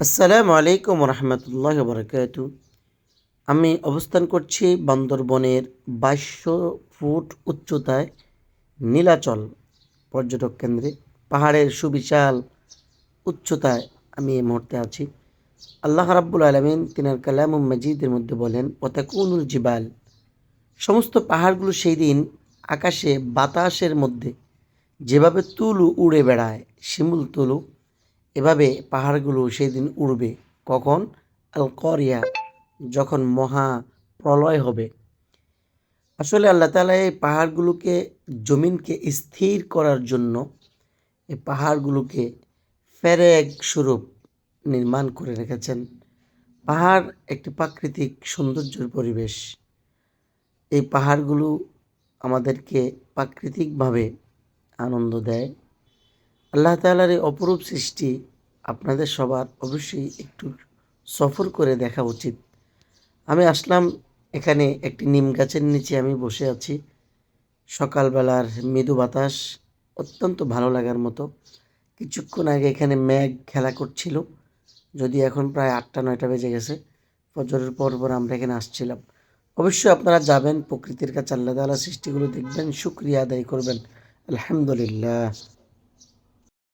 আসসালামু আলাইকুম রহমতুল্লাহ বরকাতু। আমি অবস্থান করছি বান্দরবনের 2200 ফুট উচ্চতায় নীলাচল পর্যটক কেন্দ্রে। পাহাড়ের সুবিশাল উচ্চতায় আমি এই মুহূর্তে আছি। আল্লাহ রাব্বুল আলামিন তিনার কালামুম মাজিদের মধ্যে বলেন, ওয়াতাকুনুল জিবাল, সমস্ত পাহাড়গুলো সেই দিন আকাশে বাতাসের মধ্যে যেভাবে তুলু উড়ে বেড়ায়, শিমুল তুলু, এভাবে পাহাড়গুলো সেই দিন উড়বে। কখন? আল করিয়া, যখন মহা প্রলয় হবে। আসলে আল্লাহ তাআলা এই পাহাড়গুলোকে, জমিনকে স্থির করার জন্য এই পাহাড়গুলোকে পেরেক স্বরূপ নির্মাণ করে রেখেছেন। পাহাড় একটি প্রাকৃতিক সৌন্দর্যের পরিবেশ। এই পাহাড়গুলো আমাদেরকে প্রাকৃতিকভাবে আনন্দ দেয়। আল্লাহ তাআলার এই অপরূপ সৃষ্টি আপনাদের সবার অবশ্যই একটু সফর করে দেখা উচিত। আমি আসলাম এখানে একটি নিম গাছের নিচে আমি বসে আছি। সকালবেলার মৃদু বাতাস অত্যন্ত ভালো লাগার মতো। কিছুক্ষণ আগে এখানে মেঘ খেলা করছিল, যদি এখন প্রায় 8টা 9টা বেজে গেছে। ফজরের পর আমরা এখানে আসছিলাম। অবশ্যই আপনারা যাবেন, প্রকৃতির কাছে আল্লাহ তাআলার সৃষ্টিগুলো দেখবেন, শুকরিয়া আদায় করবেন। আলহামদুলিল্লাহ।